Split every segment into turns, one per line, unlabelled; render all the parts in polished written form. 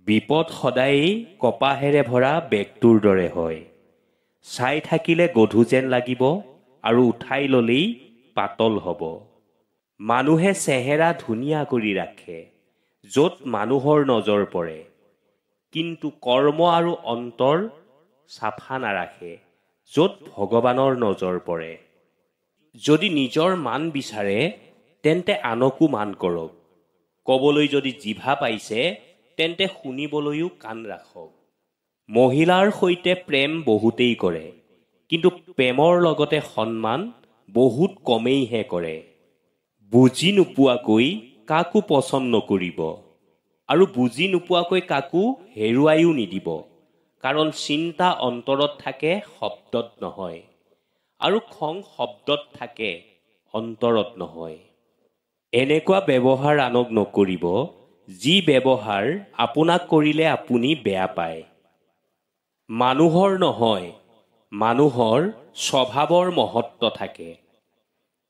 বিপদ সদায়েই কপাহেৰে ভৰা বেগটোৰ দৰে হয়। চাই থাকিলে গধু যেন লাগিব আৰু উঠাই ল'লেই পাতল হ'ব। মানুহে চেহেৰা ধুনীয়া কৰি ৰাখে য'ত মানুহৰ নজৰ পৰে, কিন্তু কৰ্ম আৰু অন্তৰ চাফা নাৰাখে য'ত ভগৱানৰ নজৰ পৰে। যদি নিজৰ মান বিচাৰে তেন্তে আনকো মান কৰক। ক'বলৈ যদি জিভা পাইছে তেন্তে শুনিবলৈও কাণ ৰাখক। মহিলাৰ সৈতে প্ৰেম বহুতেই কৰে, কিন্তু প্ৰেমৰ লগতে সন্মান বহুত কমেইহে কৰে। বুজি নোপোৱাকৈ কাকো পচন্দ নকৰিব আৰু বুজি নোপোৱাকৈ কাকো হেৰুৱাইও নিদিব, কাৰণ চিন্তা অন্তৰত থাকে, শব্দত নহয়, আৰু খং শব্দত থাকে, অন্তৰত নহয়। এনেকুৱা ব্যৱহাৰ আনক নকৰিব যি ব্যৱহাৰ আপোনাক কৰিলে আপুনি বেয়া পায়। মানুহৰ নহয়, মানুহৰ স্বভাৱৰ মহত্ব থাকে,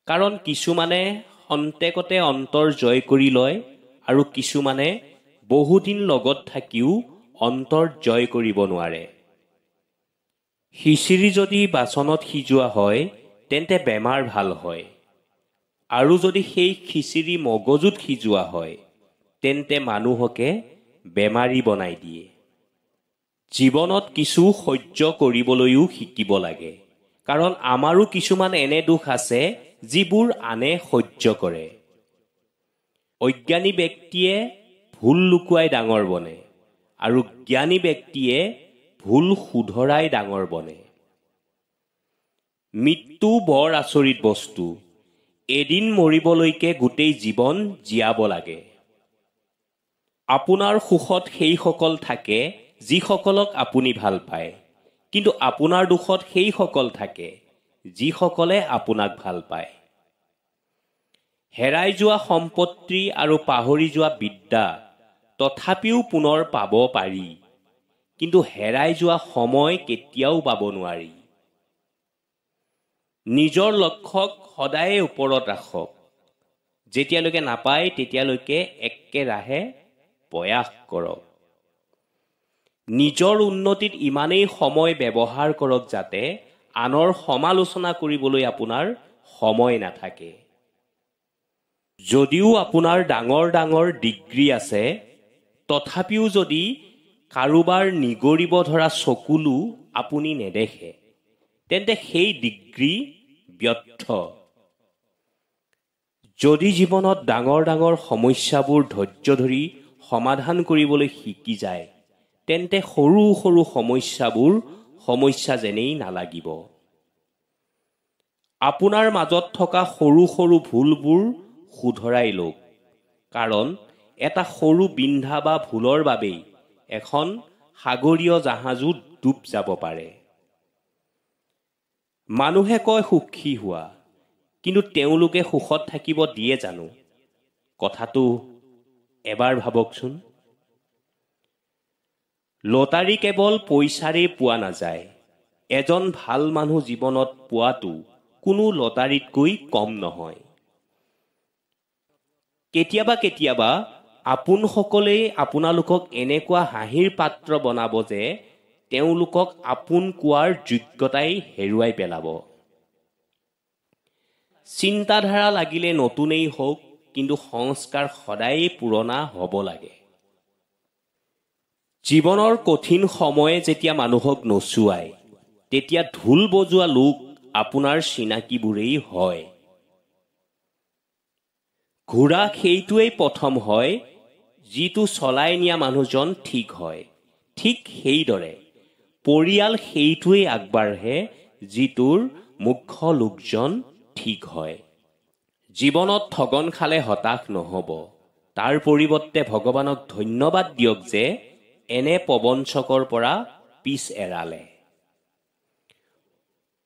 কাৰণ কিছুমানে খন্তেকতে অন্তৰ জয় কৰি লয় আৰু কিছুমানে বহুদিন লগত থাকিও অন্তৰ জয় কৰিব নোৱাৰে। খিচিৰি যদি বাচনত সিজোৱা হয় তেন্তে বেমাৰ ভাল হয়, আৰু যদি সেই খিচিৰি মগজুত সিজোৱা হয় তেন্তে মানুহকে বেমাৰী বনাই দিয়ে। জীৱনত কিছু সহ্য কৰিবলৈও শিকিব লাগে, কাৰণ আমাৰো কিছুমান এনে দুখ আছে যিবোৰ আনে সহ্য কৰে। অজ্ঞানী ব্যক্তিয়ে ভুল লুকুৱাই ডাঙৰ বনে, আৰু জ্ঞানী ব্যক্তিয়ে ভুল শুধৰাই ডাঙৰ বনে। মৃত্যু বৰ আচৰিত বস্তু। এদিন মৰিবলৈকে গোটেই জীৱন জীয়াব লাগে। আপোনাৰ সুখত সেইসকল থাকে যিসকলক আপুনি ভাল পায়, কিন্তু আপোনাৰ দুখত সেইসকল থাকে যিসকলে আপোনাক ভাল পায়। হেৰাই যোৱা সম্পত্তি আৰু পাহৰি যোৱা বিদ্যা তথাপিও পুনৰ পাব পাৰি, কিন্তু হেৰাই যোৱা সময় কেতিয়াও পাব নোৱাৰি। নিজৰ লক্ষ্যক সদায়ে ওপৰত ৰাখক। যেতিয়ালৈকে নাপায় তেতিয়ালৈকে একেৰাহে প্ৰয়াস কৰক। নিজৰ উন্নতিত ইমানেই সময় ব্যৱহাৰ কৰক যাতে আনৰ সমালোচনা কৰিবলৈ আপোনাৰ সময় নাথাকে। যদিও আপোনাৰ ডাঙৰ ডাঙৰ ডিগ্ৰী আছে, তথাপিও যদি কাৰোবাৰ নিগৰিব ধৰা চকুলো আপুনি নেদেখে তেন্তে সেই ডিগ্ৰী ব্যৰ্থ। যদি জীৱনত ডাঙৰ ডাঙৰ সমস্যাবোৰ ধৈৰ্য ধৰি সমাধান কৰিবলৈ শিকি যায় তেন্তে সৰু সৰু সমস্যাবোৰ সমস্যা যেনেই নালাগিব। আপোনাৰ মাজত থকা সৰু সৰু ভুলবোৰ শুধৰাই লওক, কাৰণ এটা সৰু বিন্ধা বা ভুলৰ বাবেই এখন সাগৰীয় জাহাজো ডুব যাব পাৰে। মানুহে কয় সুখী হোৱা, কিন্তু তেওঁলোকে সুখত থাকিব দিয়ে জানো? কথাটো এবাৰ ভাবকচোন। লটাৰী কেৱল পইচাৰেই পোৱা নাযায়। এজন ভাল মানুহ জীৱনত পোৱাটো কোনো লটাৰীতকৈ কম নহয়। কেতিয়াবা কেতিয়াবা আপোনসকলেই আপোনালোকক এনেকুৱা হাঁহিৰ পাত্ৰ বনাব যে তেওঁলোকক আপোন কোৱাৰ যোগ্যতাই হেৰুৱাই পেলাব। চিন্তাধাৰা লাগিলে নতুনেই হওক, কিন্তু সংস্কাৰ সদায়েই পুৰণা হ'ব লাগে। জীৱনৰ কঠিন সময়ে যেতিয়া মানুহক নচুৱায় তেতিয়া ঢোল বজোৱা লোক আপোনাৰ চিনাকিবোৰেই হয়। ঘোঁৰা সেইটোৱেই প্ৰথম হয় যিটো চলাই নিয়া মানুহজন ঠিক হয়। ঠিক সেইদৰে পৰিয়াল সেইটোৱেই আগবাঢ়ে যিটোৰ মুখ্য লোকজন ঠিক হয়। জীৱনত ঠগন খালে হতাশ নহ'ব, তাৰ পৰিৱৰ্তে ভগৱানক ধন্যবাদ দিয়ক যে এনে প্ৰবঞ্চকৰ পৰা পিছ এৰালে।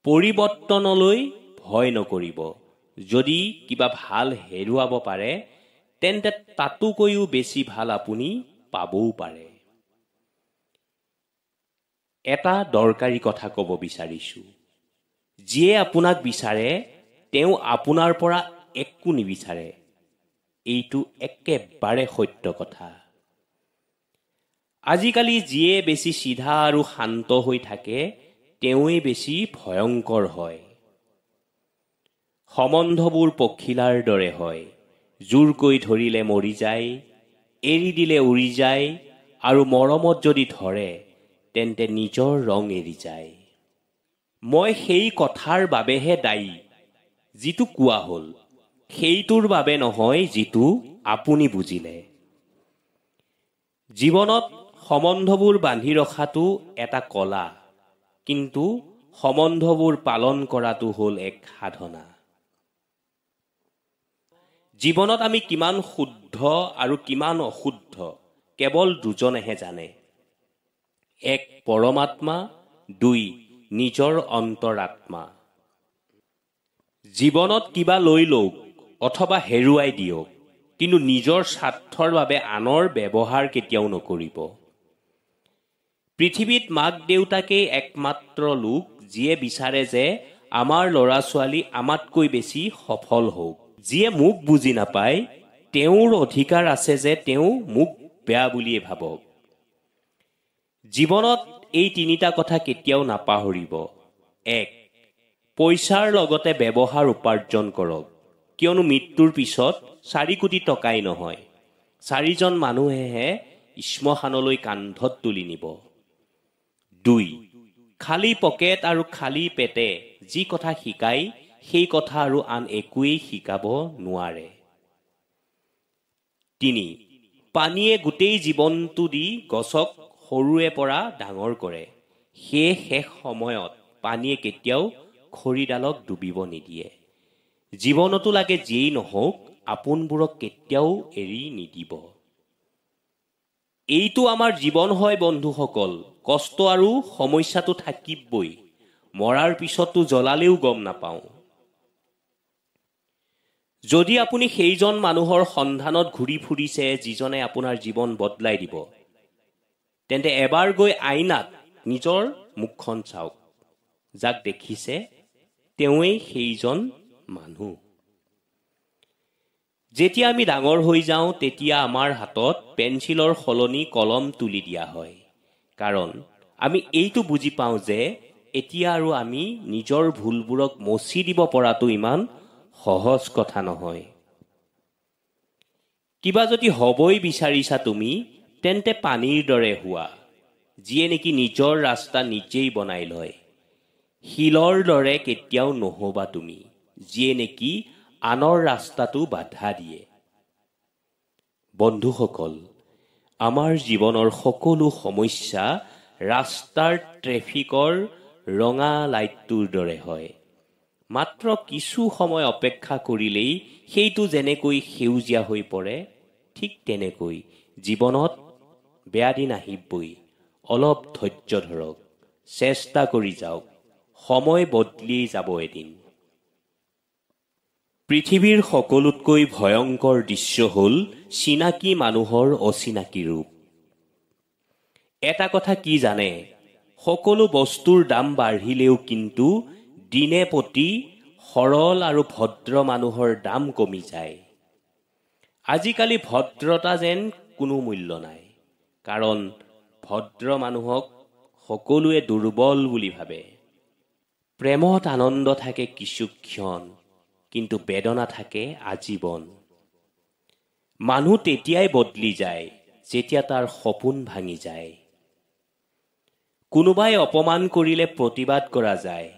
পৰিৱৰ্তনলৈ ভয় নকৰিব। যদি কিবা ভাল হেৰুৱাব পাৰে তেন্তে তাতোকৈও বেছি ভাল আপুনি পাবও পাৰে। এটা দৰকাৰী কথা ক'ব বিচাৰিছো। যিয়ে আপোনাক বিচাৰে তেওঁ আপোনাৰ পৰা একো নিবিচাৰে। এইটো একেবাৰে সত্য কথা। আজিকালি যিয়ে বেছি সিধা আৰু শান্ত হৈ থাকে তেওঁৱেই বেছি ভয়ংকৰ হয়। সম্বন্ধবোৰ পখিলাৰ দৰে হয়, জোৰকৈ ধৰিলে মৰি যায়, এৰি দিলে উৰি যায়, আৰু মৰমত যদি ধৰে তেন্তে নিজৰ ৰং এৰি যায়। মই সেই কথাৰ বাবেহে দায়ী যিটো কোৱা হ'ল, সেইটোৰ বাবে নহয় যিটো আপুনি বুজিলে। জীৱনত সম্বন্ধবোৰ বান্ধি ৰখাটো এটা কলা, কিন্তু সম্বন্ধবোৰ পালন কৰাটো হ'ল এক সাধনা। জীৱনত আমি কিমান শুদ্ধ আৰু কিমান অশুদ্ধ কেৱল দুজনেহে জানে। এক পৰমাত্মা, দুই নিজৰ অন্তৰাত্মা। জীৱনত কিবা লৈ লওক অথবা হেৰুৱাই দিয়ক, কিন্তু নিজৰ স্বাৰ্থৰ বাবে আনৰ ব্যৱহাৰ কেতিয়াও নকৰিব। পৃথিৱীত মাক দেউতাকেই একমাত্ৰ লোক যিয়ে বিচাৰে যে আমাৰ ল'ৰা ছোৱালী আমাতকৈ বেছি সফল হওক। যিয়ে মোক বুজি নাপায় তেওঁৰ অধিকাৰ আছে যে তেওঁ মোক বেয়া বুলিয়ে ভাবক। জীৱনত এই তিনিটা কথা কেতিয়াও নাপাহৰিব। এক, পইচাৰ লগতে ব্যৱহাৰ উপাৰ্জন কৰক, কিয়নো মৃত্যুৰ পিছত 4 কোটি টকাই নহয়, 4জন মানুহেহে শ্মশানলৈ কান্ধত তুলি নিব। 2, খালী পকেট আৰু খালী পেটে যি কথা শিকায় সেই কথা আৰু আন একোৱেই শিকাব নোৱাৰে। 3, পানীয়ে গোটেই জীৱনটো দি গছক সৰুৰে পৰা ডাঙৰ কৰে, সেয়ে শেষ সময়ত পানীয়ে কেতিয়াও খৰিডালক ডুবিব নিদিয়ে। জীৱনতো লাগে যিয়েই নহওক আপোনবোৰক কেতিয়াও এৰি নিদিব। এইটো আমাৰ জীৱন হয় বন্ধুসকল, কষ্ট আৰু সমস্যাটো থাকিবই, মৰাৰ পিছতো জ্বলালেও গম নাপাওঁ। যদি আপুনি সেইজন মানুহৰ সন্ধানত ঘূৰি ফুৰিছে যিজনে আপোনাৰ জীৱন বদলাই দিব, তেন্তে এবাৰ গৈ আইনাত নিজৰ মুখখন চাওক। যাক দেখিছে তেওঁৱেই সেইজন মানুহ। যেতিয়া আমি ডাঙৰ হৈ যাওঁ তেতিয়া আমাৰ হাতত পেঞ্চিলৰ সলনি কলম তুলি দিয়া হয়, কাৰণ আমি এইটো বুজি পাওঁ যে এতিয়া আৰু আমি নিজৰ ভুলবোৰক মচি দিব পৰাটো ইমান সহজ কথা নহয়। কিবা যদি হ'বই বিচাৰিছা তুমি, তেন্তে পানীৰ দৰে হোৱা, যিয়ে নেকি নিজৰ ৰাস্তা নিজেই বনাই লয়। শিলৰ দৰে কেতিয়াও নহবা তুমি, যিয়ে নেকি আনৰ ৰাস্তাটো বাধা দিয়ে। বন্ধুসকল, আমাৰ জীৱনৰ সকলো সমস্যা ৰাস্তাৰ ট্ৰেফিকৰ ৰঙা লাইটটোৰ দৰে হয়। মাত্ৰ কিছু সময় অপেক্ষা কৰিলেই সেইটো যেনেকৈ সেউজীয়া হৈ পৰে, ঠিক তেনেকৈ জীৱনত বেয়া দিন আহিবই। অলপ ধৈৰ্য ধৰক, চেষ্টা কৰি যাওক, সময় বদলি যাব এদিন। পৃথিৱীৰ সকলোতকৈ ভয়ংকৰ দৃশ্য হ'ল চিনাকি মানুহৰ অচিনাকি ৰূপ। এটা কথা কি জানে, সকলো বস্তুৰ দাম বাঢ়িলেও কিন্তু দিনে প্ৰতি সৰল আৰু ভদ্ৰ মানুহৰ দাম কমি যায়। আজিকালি ভদ্ৰতা যেন কোনো মূল্য নাই, কাৰণ ভদ্ৰ মানুহক সকলোৱে দুৰ্বল বুলি ভাবে। প্ৰেমত আনন্দ থাকে কিছু ক্ষণ, কিন্তু বেদনা থাকে আজীৱন। মানুহ তেতিয়াই বদলি যায় যেতিয়া তাৰ সপোন ভাঙি যায়। কোনোবাই অপমান কৰিলে প্ৰতিবাদ কৰা যায়,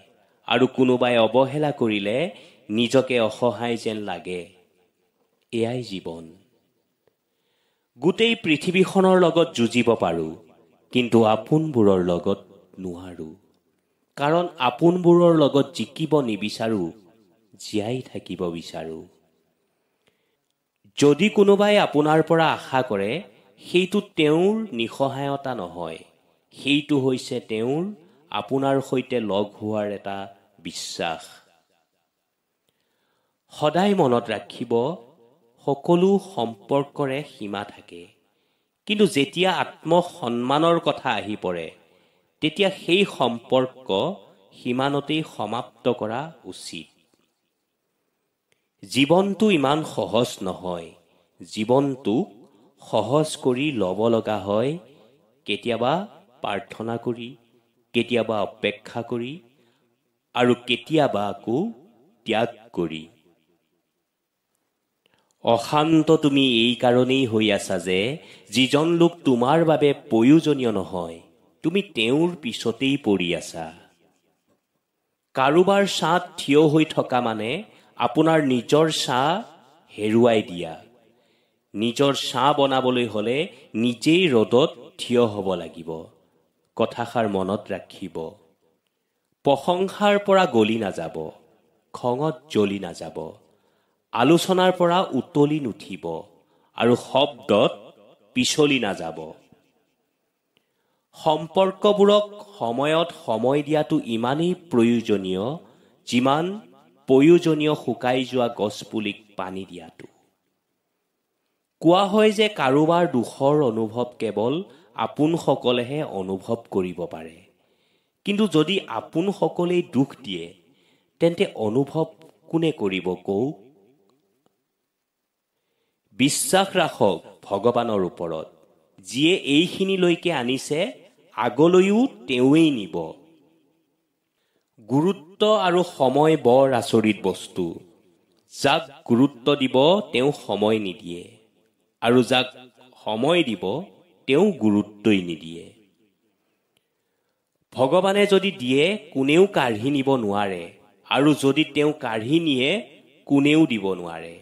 আৰু কোনোবাই অৱহেলা কৰিলে নিজকে অসহায় যেন লাগে। এয়াই জীৱন। গোটেই পৃথিৱীখনৰ লগত যুঁজিব পাৰোঁ, কিন্তু আপোনবোৰৰ লগত নোৱাৰোঁ। কাৰণ আপোনবোৰৰ লগত জিকিব নিবিচাৰোঁ, জীয়াই থাকিব বিচাৰোঁ। যদি কোনোবাই আপোনাৰ পৰা আশা কৰে, সেইটো তেওঁৰ নিসহায়তা নহয়, সেইটো হৈছে তেওঁৰ আপোনাৰ সৈতে লগ হোৱাৰ এটা বিশ্বাস। সদায় মনত ৰাখিব, সকলো সম্পৰ্কৰে সীমা থাকে, কিন্তু যেতিয়া আত্মসন্মানৰ কথা আহি পৰে তেতিয়া সেই সম্পৰ্ক সীমানতেই সমাপ্ত কৰা উচিত। জীৱনটো ইমান সহজ নহয়, জীৱনটোক সহজ কৰি ল'ব লগা হয়, কেতিয়াবা প্ৰাৰ্থনা কৰি, কেতিয়াবা অপেক্ষা কৰি আৰু কেতিয়াবা আকৌ ত্যাগ কৰি। অশান্ত তুমি এই কাৰণেই হৈ আছা যে যিজন লোক তোমাৰ বাবে প্ৰয়োজনীয় নহয়, তুমি তেওঁৰ পিছতেই পৰি আছা। কাৰোবাৰ ছাঁত থিয় হৈ থকা মানে আপোনাৰ নিজৰ ছাঁ হেৰুৱাই দিয়া। নিজৰ ছাঁ বনাবলৈ হ'লে নিজেই ৰ'দত থিয় হ'ব লাগিব। কথাষাৰ মনত ৰাখিব। প্ৰশংসাৰ পৰা গলি নাযাব, খঙত জ্বলি নাযাব, আলোচনাৰ পৰা উতলি নুঠিব আৰু শব্দত পিছলি নাযাব। সম্পৰ্কবোৰক সময়ত সময় দিয়াটো ইমানেই প্ৰয়োজনীয় যিমান প্ৰয়োজনীয় শুকাই যোৱা গছপুলিক পানী দিয়াটো। কোৱা হয় যে কাৰোবাৰ দুখৰ অনুভৱ কেৱল আপোনসকলেহে অনুভৱ কৰিব পাৰে। কিন্তু যদি আপোনসকলেই দুখ দিয়ে তেন্তে অনুভৱ কোনে কৰিব কওক? বিশ্বাস ৰাখক ভগৱানৰ ওপৰত। যিয়ে এইখিনিলৈকে আনিছে আগলৈও তেওঁৱেই নিব। গুৰুত্ব আৰু সময় বৰ আচৰিত বস্তু। যাক গুৰুত্ব দিব তেওঁ সময় নিদিয়ে, আৰু যাক সময় দিব তেওঁ গুৰুত্বই নিদিয়ে। ভগৱানে যদি দিয়ে কোনেও কাঢ়ি নিব নোৱাৰে, আৰু যদি তেওঁ কাঢ়ি নিয়ে কোনেও দিব নোৱাৰে।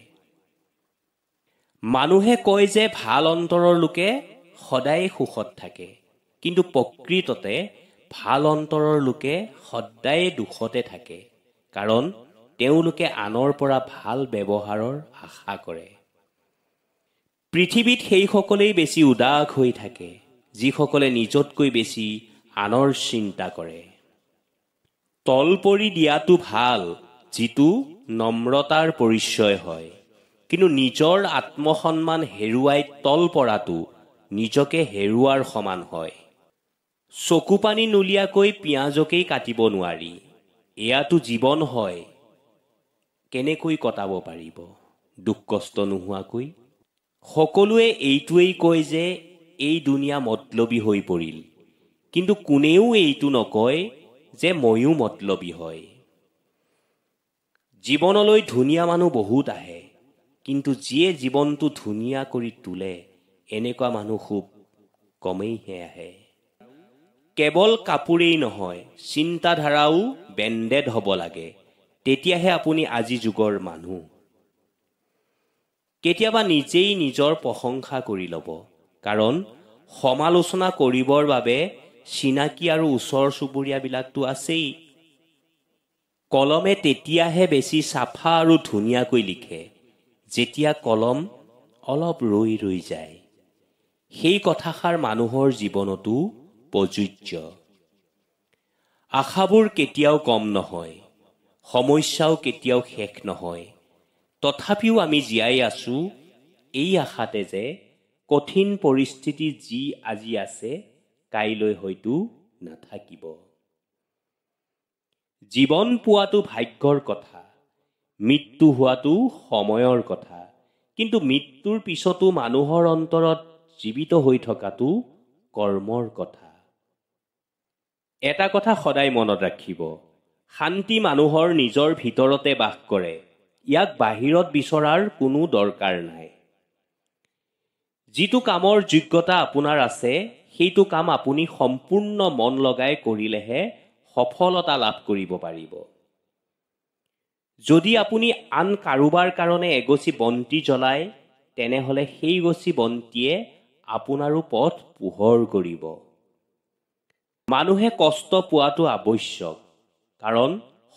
মানুহে কয় যে ভাল অন্তৰৰ লোকে সদায় সুখত থাকে, কিন্তু প্ৰকৃততে ভাল অন্তৰৰ লোকে সদায় দুখতে থাকে, কাৰণ তেওঁলোকে আনৰ পৰা ভাল ব্যৱহাৰৰ আশা কৰে। পৃথিৱীত সেইসকলেই বেছি উদাস হৈ থাকে যিসকলে নিজতকৈ বেছি আনৰ চিন্তা কৰে। তল পৰি দিয়াটো ভাল, যিটো নম্ৰতাৰ পৰিচয় হয়, কিন্তু নিজৰ আত্মসন্মান হেৰুৱাই তল পৰাটো নিজকে হেৰুৱাৰ সমান হয়। চকু পানী নুলিয়াকৈ পিঁয়াজকেই কাটিব নোৱাৰি। এয়াতো জীৱন হয়, কেনেকৈ কটাব পাৰিব দুখ কষ্ট নোহোৱাকৈ? সকলোৱে এইটোৱেই কয় যে এই দুনিয়া মতলবী হৈ পৰিল, কিন্তু কোনেও এইটো নকয় যে ময়ো মতলবী হয়। জীৱনলৈ ধুনীয়া মানুহ বহুত আহে, কিন্তু যিয়ে জীৱনটো ধুনীয়া কৰি তোলে এনেকুৱা মানুহ খুব কমেইহে আহে। কেৱল কাপোৰেই নহয়, চিন্তাধাৰাও বেণ্ডেড হ'ব লাগে, তেতিয়াহে আপুনি আজি যুগৰ মানুহ। কেতিয়াবা নিজেই নিজৰ প্ৰশংসা কৰি ল'ব, কাৰণ সমালোচনা কৰিবৰ বাবে চিনাকি আৰু ওচৰ চুবুৰীয়াবিলাকতো আছেই। কলমে তেতিয়াহে বেছি চাফা আৰু ধুনীয়াকৈ লিখে যেতিয়া কলম অলপ ৰৈ ৰৈ যায়। সেই কথাষাৰ মানুহৰ জীৱনতো প্ৰযোজ্য। আশাবোৰ কেতিয়াও কম নহয়, সমস্যাও কেতিয়াও শেষ নহয়। তথাপিও আমি জীয়াই আছো এই আশাতে যে কঠিন পৰিস্থিতি যি আজি আছে কাইলৈ হয়তো নাথাকিব। জীৱন পোৱাটো ভাগ্যৰ কথা, মৃত্যু হোৱাটো সময়ৰ কথা, কিন্তু মৃত্যুৰ পিছতো মানুহৰ অন্তৰত জীৱিত হৈ থকাটো কৰ্মৰ কথা। এটা কথা সদায় মনত ৰাখিব, শান্তি মানুহৰ নিজৰ ভিতৰতে বাস কৰে। ইয়াক বাহিৰত বিচৰাৰ কোনো দৰকাৰ নাই। যিটো কামৰ যোগ্যতা আপোনাৰ আছে সেইটো কাম আপুনি সম্পূৰ্ণ মন লগাই কৰিলেহে সফলতা লাভ কৰিব পাৰিব। যদি আপুনি আন কাৰোবাৰ কাৰণে এগছি বন্তি জ্বলায়, তেনেহলে সেই গছি বন্তিয়ে আপোনাৰো পথ পোহৰ কৰিব। মানুহে কষ্ট পোৱাটো আৱশ্যক, কাৰণ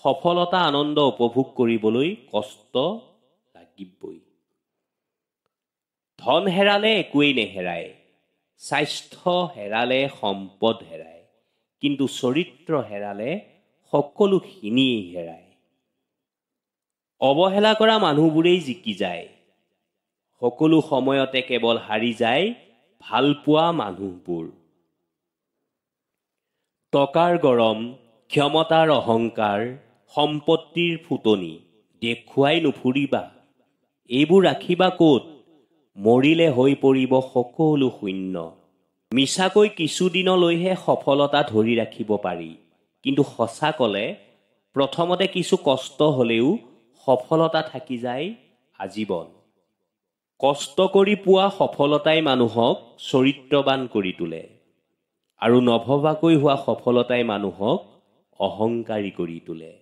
সফলতা আনন্দ উপভোগ কৰিবলৈ কষ্ট লাগিবই। ধন হেৰালে একোৱেই নেহেৰায়, স্বাস্থ্য হেৰালে সম্পদ হেৰায়, কিন্তু চৰিত্ৰ হেৰালে সকলোখিনিয়েই হেৰায়। অৱহেলা কৰা মানুহবোৰেই জিকি যায়, সকলো সময়তে কেৱল হাৰি যায় ভালপোৱা মানুহবোৰ। টকাৰ গৰম, ক্ষমতাৰ অহংকাৰ, সম্পত্তিৰ ফুটনি দেখুৱাই নুফুৰিবা। এইবোৰ ৰাখিবা ক'ত? মৰিলে হৈ পৰিব সকলো শূন্য। মিছাকৈ কিছুদিনলৈহে সফলতা ধৰি ৰাখিব পাৰি, কিন্তু সঁচা ক'লে প্ৰথমতে কিছু কষ্ট হ'লেও সফলতা থাকি যায় আজীৱন। কষ্ট কৰি পোৱা সফলতাই মানুহক চৰিত্ৰৱান কৰি তোলে আৰু নভবাকৈ হোৱা সফলতাই মানুহক অহংকাৰী কৰি তোলে।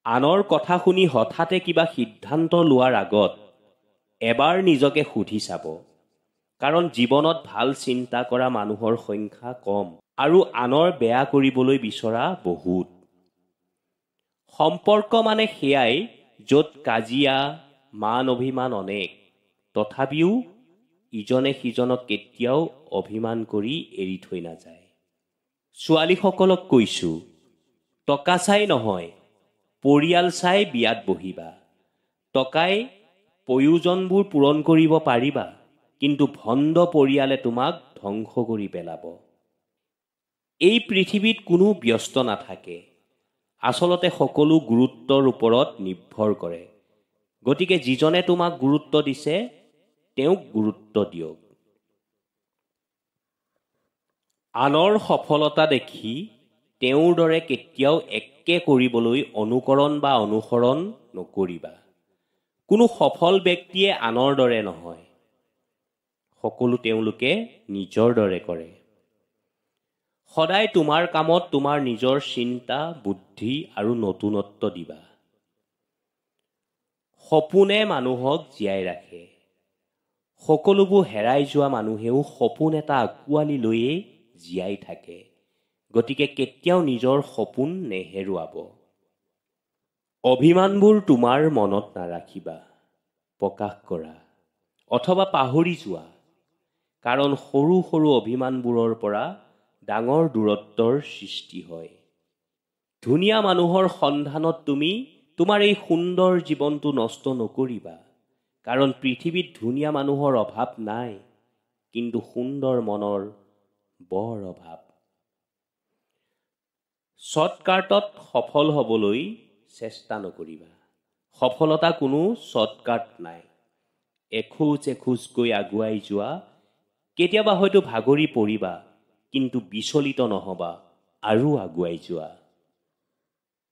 আনৰ কথা শুনি হঠাতে কিবা সিদ্ধান্ত লোৱাৰ আগত এবাৰ নিজকে সুধি চাব, কাৰণ জীৱনত ভাল চিন্তা কৰা মানুহৰ সংখ্যা কম আৰু আনৰ বেয়া কৰিবলৈ বিচৰা বহুত। সম্পৰ্ক মানে সেয়াই য'ত কাজিয়া, মান অভিমান অনেক, তথাপিও ইজনে সিজনক কেতিয়াও অভিমান কৰি এৰি থৈ নাযায়। ছোৱালীসকলক কৈছোঁ, টকা চাই নহয়, পৰিয়াল চাই বিয়াত বহিবা। টকাই প্ৰয়োজনবোৰ পূৰণ কৰিব পাৰিবা, কিন্তু ভণ্ড পৰিয়ালে তোমাক ধ্বংস কৰি পেলাব। এই পৃথিৱীত কোনো ব্যস্ত নাথাকে, আচলতে সকলো গুৰুত্বৰ ওপৰত নিৰ্ভৰ কৰে। গতিকে যিজনে তোমাক গুৰুত্ব দিছে তেওঁক গুৰুত্ব দিয়ক। আনৰ সফলতা দেখি তেওঁৰ দৰে কেতিয়াও একে কৰিবলৈ অনুকৰণ বা অনুসৰণ নকৰিবা। কোনো সফল ব্যক্তিয়ে আনৰ দৰে নহয়, সকলো তেওঁলোকে নিজৰ দৰে কৰে। সদায় তোমাৰ কামত তোমাৰ নিজৰ চিন্তা, বুদ্ধি আৰু নতুনত্ব দিবা। সপোনে মানুহক জীয়াই ৰাখে। সকলোবোৰ হেৰাই যোৱা মানুহেও সপোন এটা আঁকোৱালি লৈয়ে জীয়াই থাকে। গতিকে কেতিয়াও নিজৰ সপোন নেহেৰুৱাব। অভিমানবোৰ তোমাৰ মনত নাৰাখিবা, প্ৰকাশ কৰা অথবা পাহৰি যোৱা, কাৰণ সৰু সৰু অভিমানবোৰৰ পৰা ডাঙৰ দূৰত্বৰ সৃষ্টি হয়। ধুনীয়া মানুহৰ সন্ধানত তুমি তোমাৰ এই সুন্দৰ জীৱনটো নষ্ট নকৰিবা, কাৰণ পৃথিৱীত ধুনীয়া মানুহৰ অভাৱ নাই, কিন্তু সুন্দৰ মনৰ বৰ অভাৱ। শ্বৰ্টকাটত সফল হ'বলৈ চেষ্টা নকৰিবা। সফলতা কোনো শ্বৰ্টকাট নাই। এখোজ এখোজকৈ আগুৱাই যোৱা, কেতিয়াবা হয়তো ভাগৰি পৰিবা, কিন্তু বিচলিত নহবা আৰু আগুৱাই যোৱা।